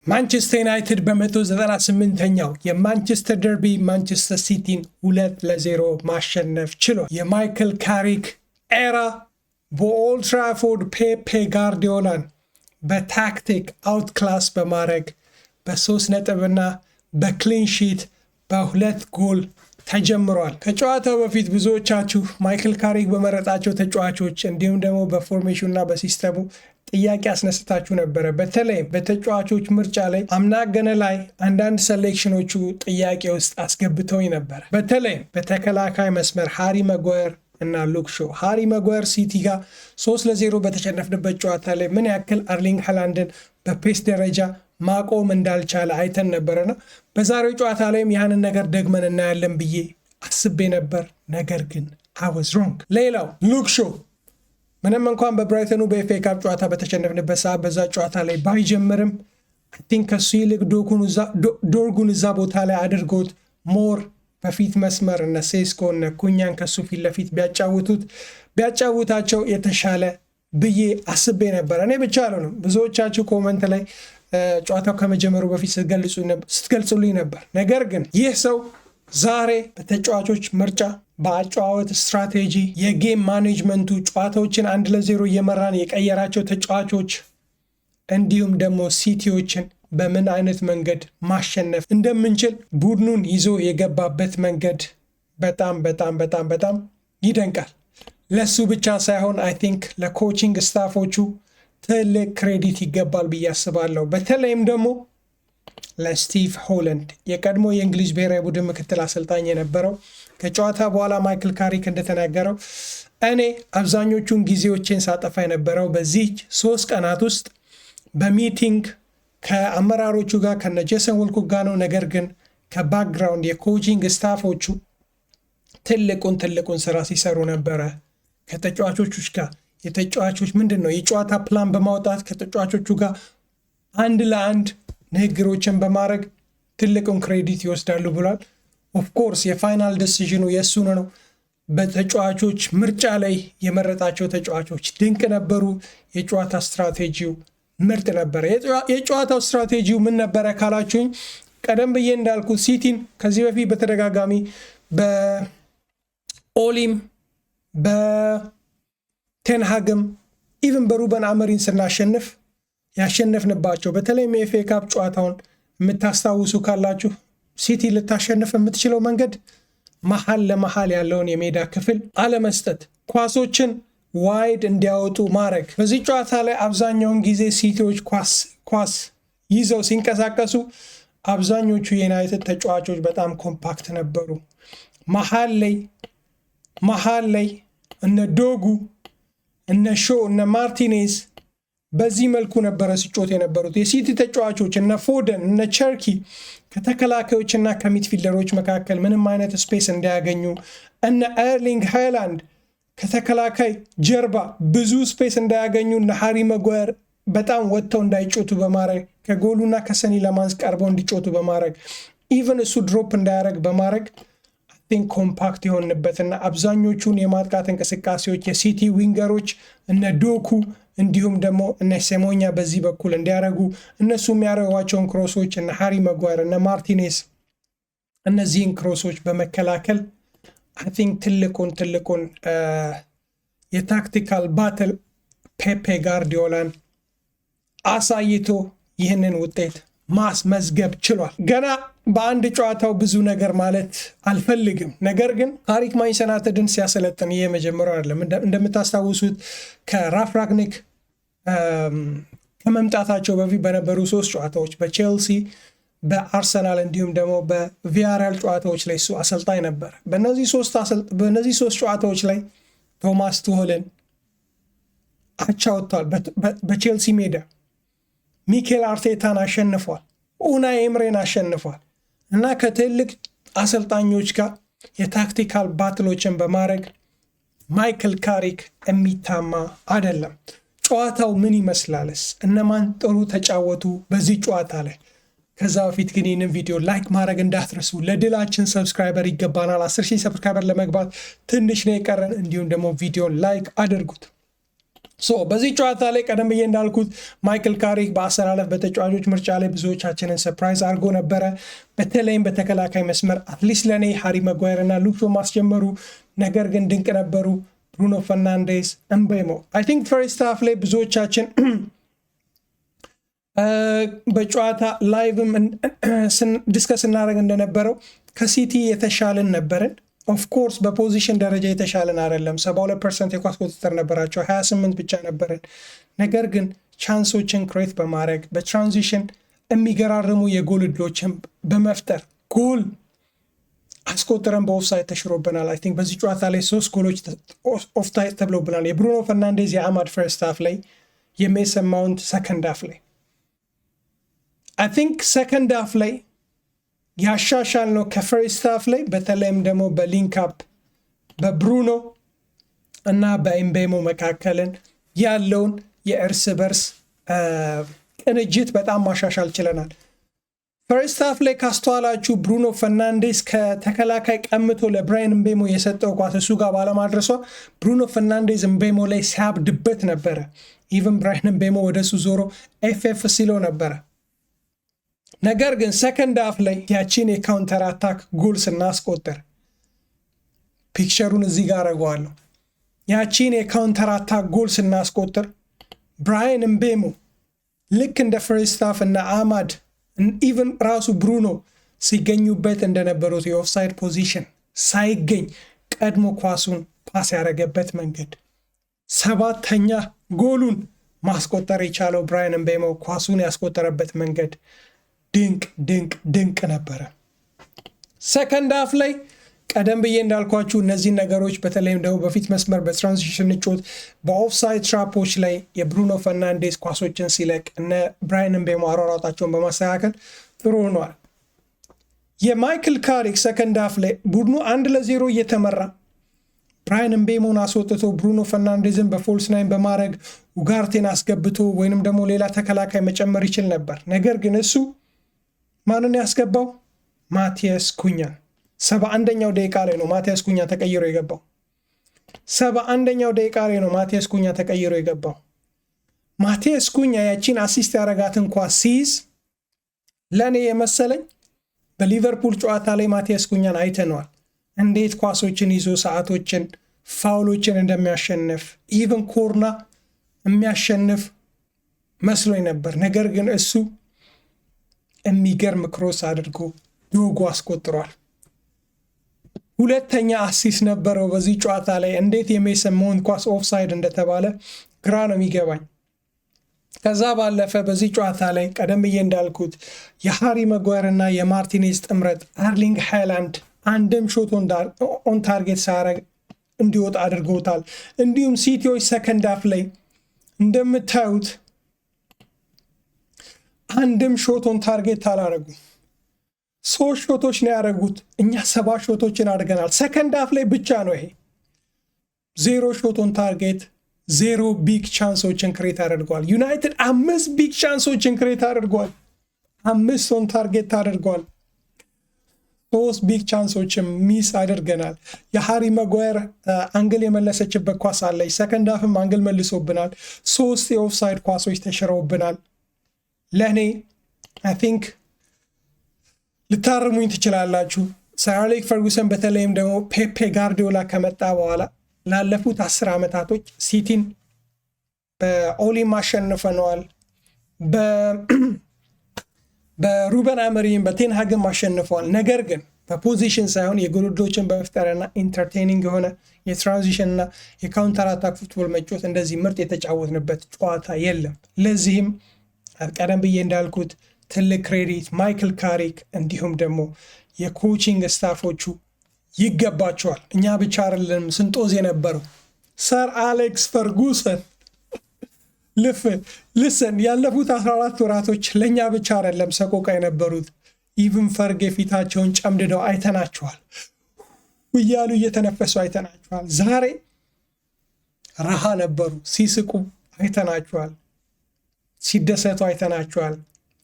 ማንቸስተር ዩናይትድ በ198ኛው የማንቸስተር ደርቢ ማንቸስተር ሲቲን 2-0 ማሸነፍ ችሏል። የማይክል ካሪክ ኤራ በኦልድ ትራፎርድ ፔፕ ጋርዲዮላን በታክቲክ አውትክላስ በማድረግ በ3 ነጥብና በክሊን ሺት በ2 ጎል ተጀምሯል። ከጨዋታው በፊት ብዙዎቻችሁ ማይክል ካሪክ በመረጣቸው ተጫዋቾች እንዲሁም ደግሞ በፎርሜሽንና በሲስተሙ ጥያቄ አስነስታችሁ ነበረ። በተለይ በተጫዋቾች ምርጫ ላይ አምናገነ ላይ አንዳንድ ሴሌክሽኖቹ ጥያቄ ውስጥ አስገብተውኝ ነበር። በተለይ በተከላካይ መስመር ሃሪ ማጓየር እና ሉክ ሾው። ሃሪ ማጓየር ሲቲ ጋር 3-0 በተሸነፍንበት ጨዋታ ላይ ምን ያክል አርሊንግ ሃላንድን በፔስ ደረጃ ማቆም እንዳልቻለ አይተን ነበረና በዛሬው ጨዋታ ላይም ያንን ነገር ደግመን እናያለን ብዬ አስቤ ነበር። ነገር ግን I was wrong። ሌላው ሉክ ሾው ምንም እንኳን በብራይተኑ በኤፍኤ ካፕ ጨዋታ በተሸነፍንበት ሰዓት በዛ ጨዋታ ላይ ባይጀምርም አይ ቲንክ ከሱ ይልቅ ዶርጉን እዛ ቦታ ላይ አድርጎት ሞር በፊት መስመር እነ ሴስኮ እነ ኩኛን ከሱ ፊት ለፊት ቢያጫውታቸው የተሻለ ብዬ አስቤ ነበር። እኔ ብቻ አልሆንም፣ ብዙዎቻችሁ ኮመንት ላይ ጨዋታው ከመጀመሩ በፊት ስትገልጹልኝ ነበር። ነገር ግን ይህ ሰው ዛሬ በተጫዋቾች ምርጫ፣ በአጨዋወት ስትራቴጂ፣ የጌም ማኔጅመንቱ ጨዋታዎችን 1-0 እየመራን የቀየራቸው ተጫዋቾች እንዲሁም ደግሞ ሲቲዎችን በምን አይነት መንገድ ማሸነፍ እንደምንችል ቡድኑን ይዞ የገባበት መንገድ በጣም በጣም በጣም በጣም ይደንቃል። ለሱ ብቻ ሳይሆን አይ ቲንክ ለኮቺንግ ስታፎቹ ትልቅ ክሬዲት ይገባል ብዬ አስባለሁ። በተለይም ደግሞ ለስቲቭ ሆለንድ የቀድሞ የእንግሊዝ ብሔራዊ ቡድን ምክትል አሰልጣኝ የነበረው ከጨዋታ በኋላ ማይክል ካሪክ እንደተናገረው እኔ አብዛኞቹን ጊዜዎችን ሳጠፋ የነበረው በዚህ 3 ቀናት ውስጥ በሚቲንግ ከአመራሮቹ ጋር ከነ ጄሰን ወልኮክ ጋር ነው። ነገር ግን ከባክግራውንድ የኮቺንግ ስታፎቹ ትልቁን ስራ ሲሰሩ ነበረ ከተጫዋቾቹ ጋር። የተጫዋቾች ምንድን ነው የጨዋታ ፕላን በማውጣት ከተጫዋቾቹ ጋር አንድ ለአንድ ንግግሮችን በማድረግ ትልቁን ክሬዲት ይወስዳሉ ብሏል። ኦፍኮርስ የፋይናል ዲሲዥኑ የእሱ ነው። በተጫዋቾች ምርጫ ላይ የመረጣቸው ተጫዋቾች ድንቅ ነበሩ። የጨዋታ ስትራቴጂው ምርጥ ነበረ። የጨዋታው ስትራቴጂው ምን ነበረ ካላችሁኝ፣ ቀደም ብዬ እንዳልኩት ሲቲን ከዚህ በፊት በተደጋጋሚ በኦሊም በቴንሃግም ኢቭን በሩበን አመሪን ስናሸንፍ ያሸነፍንባቸው በተለይም የኤፍኤ ካፕ ጨዋታውን የምታስታውሱ ካላችሁ ሲቲ ልታሸንፍ የምትችለው መንገድ መሀል ለመሀል ያለውን የሜዳ ክፍል አለመስጠት፣ ኳሶችን ዋይድ እንዲያወጡ ማድረግ። በዚህ ጨዋታ ላይ አብዛኛውን ጊዜ ሲቲዎች ኳስ ይዘው ሲንቀሳቀሱ አብዛኞቹ የዩናይትድ ተጫዋቾች በጣም ኮምፓክት ነበሩ። መሀል ላይ እነ ዶጉ እነ ሾው እነ ማርቲኔዝ በዚህ መልኩ ነበረ ሲጮት የነበሩት። የሲቲ ተጫዋቾች እነ ፎደን እነ ቸርኪ ከተከላካዮችና ከሚድፊልደሮች መካከል ምንም አይነት ስፔስ እንዳያገኙ፣ እነ ኤርሊንግ ሃይላንድ ከተከላካይ ጀርባ ብዙ ስፔስ እንዳያገኙ፣ እነ ሃሪ ማጓየር በጣም ወጥተው እንዳይጮቱ በማድረግ ከጎሉና ከሰኒ ለማንስ ቀርበው እንዲጮቱ በማድረግ ኢቨን እሱ ድሮፕ እንዳያደረግ በማድረግ ኮምፓክት የሆንበትና አብዛኞቹን የማጥቃት እንቅስቃሴዎች የሲቲ ዊንገሮች እነ ዶኩ እንዲሁም ደግሞ እነ ሴሞኛ በዚህ በኩል እንዲያደርጉ እነሱ የሚያደርጓቸውን ክሮሶች እነ ሃሪ ማጓየር እነ ማርቲኔስ እነዚህን ክሮሶች በመከላከል አይ ቲንክ ትልቁን የታክቲካል ባትል ፔፕ ጋርዲዮላን አሳይቶ ይህንን ውጤት ማስመዝገብ ችሏል። ገና በአንድ ጨዋታው ብዙ ነገር ማለት አልፈልግም። ነገር ግን ታሪክ ማንቸስተር ዩናይትድን ሲያሰለጥን ይሄ መጀመሪያው አይደለም። እንደምታስታውሱት ከራፍ ራግኒክ ከመምጣታቸው በፊት በነበሩ 3 ጨዋታዎች በቼልሲ በአርሰናል እንዲሁም ደግሞ በቪያሪያል ጨዋታዎች ላይ እሱ አሰልጣኝ ነበር። በእነዚህ 3 ጨዋታዎች ላይ ቶማስ ቱኸልን አቻ ወጥቷል። በቼልሲ ሜዳ ሚኬል አርቴታን አሸንፏል። ኡናይ ኤምሬን አሸንፏል። እና ከትልቅ አሰልጣኞች ጋር የታክቲካል ባትሎችን በማድረግ ማይክል ካሪክ የሚታማ አይደለም። ጨዋታው ምን ይመስላልስ? እነማን ጥሩ ተጫወቱ በዚህ ጨዋታ ላይ? ከዛ በፊት ግን ይህንን ቪዲዮ ላይክ ማድረግ እንዳትረሱ። ለድላችን ሰብስክራይበር ይገባናል። 10,000 ሰብስክራይበር ለመግባት ትንሽ ነው የቀረን። እንዲሁም ደግሞ ቪዲዮን ላይክ አድርጉት። በዚህ ጨዋታ ላይ ቀደም ብዬ እንዳልኩት ማይክል ካሪክ በአሰላለፍ በተጫዋቾች ምርጫ ላይ ብዙዎቻችንን ሰርፕራይዝ አድርጎ ነበረ። በተለይም በተከላካይ መስመር አትሊስት ለእኔ ሃሪ ማጓየር እና ሉክ ሾው ማስጀመሩ ነገር ግን ድንቅ ነበሩ። ብሩኖ ፈርናንዴዝ፣ ኤምቤሞ አይ ቲንክ ፈርስት ሃፍ ላይ ብዙዎቻችን በጨዋታ ላይቭም ዲስከስ እናደርግ እንደነበረው ከሲቲ የተሻልን ነበርን። ኦፍኮርስ በፖዚሽን ደረጃ የተሻለን አይደለም። 72% የኳስ ቁጥጥር ነበራቸው፣ 28 ብቻ ነበርን። ነገር ግን ቻንሶችን ክሬት በማድረግ በትራንዚሽን የሚገራርሙ የጎል ዕድሎችን በመፍጠር ጎል አስቆጥረን በኦፍሳይድ ተሽሮብናል። አይ ቲንክ በዚህ ጨዋታ ላይ 3 ጎሎች ኦፍሳይድ ተብሎብናል። የብሩኖ ፈርናንዴዝ የአማድ ፈርስት ሃፍ ላይ፣ የሜሰን ማውንት ሰከንድ ሃፍ ላይ። አይ ቲንክ ሰከንድ ሃፍ ላይ ያሻሻል ነው ከፈርስት ሃፍ ላይ። በተለይም ደግሞ በሊንክ አፕ በብሩኖ እና በኤምቤሞ መካከልን ያለውን የእርስ በርስ ቅንጅት በጣም ማሻሻል ችለናል። ፈርስት ሃፍ ላይ ካስተዋላችሁ ብሩኖ ፈርናንዴዝ ከተከላካይ ቀምቶ ለብራያን ኤምቤሞ የሰጠው ኳስ እሱ ጋር ባለማድረሷ ብሩኖ ፈርናንዴዝ ኤምቤሞ ላይ ሲያብድበት ነበረ። ኢቨን ብራያን ኤምቤሞ ወደሱ ዞሮ ኤፍኤፍ ሲለው ነበረ። ነገር ግን ሰከንድ ሃፍ ላይ ያቺን የካውንተር አታክ ጎል ስናስቆጥር ፒክቸሩን እዚህ ጋር አረገዋለሁ። ያቺን የካውንተር አታክ ጎል ስናስቆጥር ብራያን ኤምቤሞ ልክ እንደ ፈርስት ሃፍ እና አማድ ኢቨን ራሱ ብሩኖ ሲገኙበት እንደነበሩት የኦፍሳይድ ፖዚሽን ሳይገኝ ቀድሞ ኳሱን ፓስ ያደረገበት መንገድ፣ 7ኛ ጎሉን ማስቆጠር የቻለው ብራያን ኤምቤሞ ኳሱን ያስቆጠረበት መንገድ ድንቅ ድንቅ ድንቅ ነበረ። ሰከንድ ሃፍ ላይ ቀደም ብዬ እንዳልኳችሁ እነዚህ ነገሮች በተለይም ደግሞ በፊት መስመር በትራንዚሽን ጮት በኦፍሳይድ ትራፖች ላይ የብሩኖ ፈርናንዴዝ ኳሶችን ሲለቅ እነ ብራያን ኤምቤሞ አሯሯጣቸውን በማስተካከል ጥሩ ሆኗል። የማይክል ካሪክ ሰከንድ ሃፍ ላይ ቡድኑ 1-0 እየተመራ ብራያን ኤምቤሞን አስወጥቶ ብሩኖ ፈርናንዴዝን በፎልስ ናይን በማድረግ ኡጋርቴን አስገብቶ ወይንም ደግሞ ሌላ ተከላካይ መጨመር ይችል ነበር። ነገር ግን እሱ ማንን ያስገባው? ማቲያስ ኩኛን። 71ኛው ደቂቃ ላይ ነው ማቲያስ ኩኛ ተቀይሮ የገባው። 71ኛው ደቂቃ ላይ ነው ማቲያስ ኩኛ ተቀይሮ የገባው። ማቲያስ ኩኛ ያቺን አሲስት ያረጋትን ኳስ ሲይዝ ለእኔ የመሰለኝ በሊቨርፑል ጨዋታ ላይ ማቲያስ ኩኛን አይተነዋል። እንዴት ኳሶችን ይዞ ሰዓቶችን፣ ፋውሎችን እንደሚያሸንፍ ኢቨን ኮርና የሚያሸንፍ መስሎኝ ነበር። ነገር ግን እሱ የሚገርም ክሮስ አድርጎ ዶጎ አስቆጥሯል። 2ኛ አሲስት ነበረው በዚህ ጨዋታ ላይ። እንዴት የሜሰን ማውንት ኳስ ኦፍሳይድ እንደተባለ ግራ ነው የሚገባኝ። ከዛ ባለፈ በዚህ ጨዋታ ላይ ቀደም ብዬ እንዳልኩት የሃሪ ማጓየር እና የማርቲኔዝ ጥምረት አርሊንግ ሃይላንድ አንድም ሾት ኦን ታርጌት ሳያረግ እንዲወጣ አድርጎታል። እንዲሁም ሲቲዎች ሰከንድ ሃፍ ላይ እንደምታዩት አንድም ሾት ኦን ታርጌት አላረጉ። 3 ሾቶች ነው ያደረጉት። እኛ 7 ሾቶችን አድርገናል። ሰከንድ ሃፍ ላይ ብቻ ነው ይሄ 0 ሾት ኦን ታርጌት፣ 0 ቢግ ቻንሶችን ክሬት አድርጓል። ዩናይትድ 5 ቢግ ቻንሶችን ክሬት አድርጓል። 5 ኦን ታርጌት አድርጓል። 3 ቢግ ቻንሶችን ሚስ አድርገናል። የሃሪ ማጓየር አንግል የመለሰችበት ኳስ አለች። ሰከንድ ሃፍም አንግል መልሶብናል። 3 የኦፍሳይድ ኳሶች ተሽረውብናል። ለእኔ አይ ቲንክ ልታርሙኝ ትችላላችሁ። ሰር አሌክስ ፈርጉሰን በተለይም ደግሞ ፔፔ ጋርዲዮላ ከመጣ በኋላ ላለፉት 10 ዓመታቶች ሲቲን በኦሊም አሸንፈነዋል፣ በሩበን አሞሪም በቴንሃግም አሸንፈዋል። ነገር ግን በፖዚሽን ሳይሆን የጎልዶችን በመፍጠርና ኢንተርቴኒንግ የሆነ የትራንዚሽን እና የካውንተር አታክ ፉትቦል መጫወት እንደዚህ ምርጥ የተጫወትንበት ጨዋታ የለም። ለዚህም ቀደም ብዬ እንዳልኩት ትልቅ ክሬዲት ማይክል ካሪክ እንዲሁም ደግሞ የኮቺንግ ስታፎቹ ይገባቸዋል። እኛ ብቻ አይደለም ስንጦዝ የነበረው ሰር አሌክስ ፈርጉሰን ልስን ያለፉት 14 ወራቶች ለእኛ ብቻ አይደለም ሰቆቃ የነበሩት። ኢቭን ፈርግ የፊታቸውን ጨምድደው አይተናቸዋል፣ እያሉ እየተነፈሱ አይተናቸዋል። ዛሬ ረሃ ነበሩ፣ ሲስቁ አይተናቸዋል፣ ሲደሰቱ አይተናቸዋል።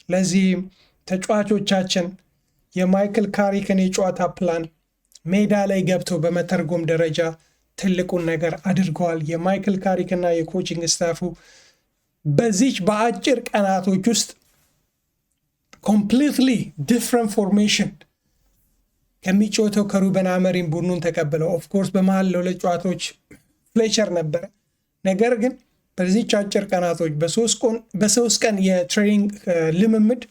ለዚህም ተጫዋቾቻችን የማይክል ካሪክን የጨዋታ ፕላን ሜዳ ላይ ገብተው በመተርጎም ደረጃ ትልቁን ነገር አድርገዋል። የማይክል ካሪክ እና የኮቺንግ ስታፉ በዚች በአጭር ቀናቶች ውስጥ ኮምፕሊትሊ ዲፍረንት ፎርሜሽን ከሚጫወተው ከሩበን አሞሪም ቡድኑን ተቀብለው ኦፍኮርስ በመሀል ለሁለት ጨዋታዎች ፍሌቸር ነበረ። ነገር ግን በዚች አጭር ቀናቶች በሶስት ቀን የትሬኒንግ ልምምድ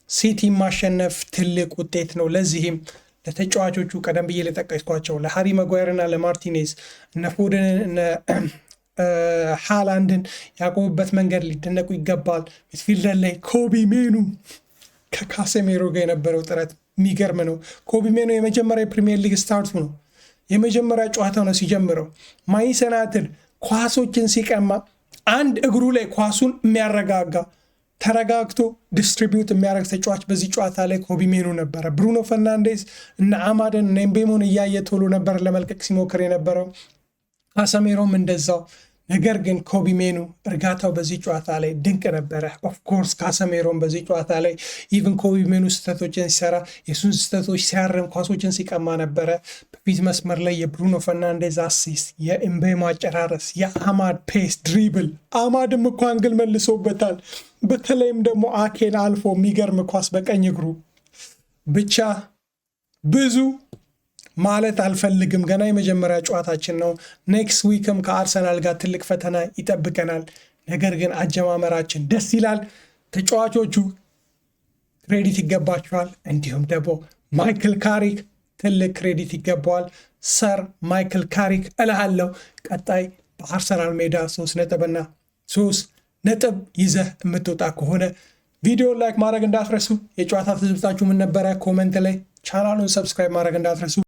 ሲቲ ማሸነፍ ትልቅ ውጤት ነው። ለዚህም ለተጫዋቾቹ ቀደም ብዬ ለጠቀስኳቸው ለሃሪ ማጓየር እና ለማርቲኔዝ እነ ፎደንን እነ ሃላንድን ያቆሙበት መንገድ ሊደነቁ ይገባል። ሚድፊልደር ላይ ኮቢ ሜኑ ከካሴሜሮ ጋር የነበረው ጥረት የሚገርም ነው። ኮቢ ሜኑ የመጀመሪያ የፕሪሚየር ሊግ ስታርቱ ነው። የመጀመሪያ ጨዋታው ነው ሲጀምረው። ማንቸስተር ዩናይትድ ኳሶችን ሲቀማ አንድ እግሩ ላይ ኳሱን የሚያረጋጋ ተረጋግቶ ዲስትሪቢዩት የሚያደርግ ተጫዋች በዚህ ጨዋታ ላይ ኮቢ ሜኑ ነበረ። ብሩኖ ፈርናንዴዝ እና አማድን እና ኤምቤሞን እያየ ቶሎ ነበር ለመልቀቅ ሲሞክር የነበረው። ካሰሜሮም እንደዛው። ነገር ግን ኮቢ ሜኑ እርጋታው በዚህ ጨዋታ ላይ ድንቅ ነበረ። ኦፍኮርስ ካሰሜሮም በዚህ ጨዋታ ላይ ኢቭን ኮቢ ሜኑ ስህተቶችን ሲሰራ የሱን ስህተቶች ሲያርም ኳሶችን ሲቀማ ነበረ። በፊት መስመር ላይ የብሩኖ ፈርናንዴዝ አሲስት፣ የኤምቤሞ አጨራረስ፣ የአማድ ፔስ ድሪብል፣ አማድም እኮ አንግል መልሶበታል። በተለይም ደግሞ አኬን አልፎ የሚገርም ኳስ በቀኝ እግሩ። ብቻ ብዙ ማለት አልፈልግም። ገና የመጀመሪያ ጨዋታችን ነው። ኔክስት ዊክም ከአርሰናል ጋር ትልቅ ፈተና ይጠብቀናል። ነገር ግን አጀማመራችን ደስ ይላል። ተጫዋቾቹ ክሬዲት ይገባቸዋል። እንዲሁም ደግሞ ማይክል ካሪክ ትልቅ ክሬዲት ይገባዋል። ሰር ማይክል ካሪክ እልሃለሁ። ቀጣይ በአርሰናል ሜዳ 3 ነጥብ ይዘህ የምትወጣ ከሆነ ቪዲዮ ላይክ ማድረግ እንዳትረሱ። የጨዋታ ትዝብታችሁ ምን ነበረ? ኮመንት ላይ ቻናሉን ሰብስክራይብ ማድረግ እንዳትረሱ።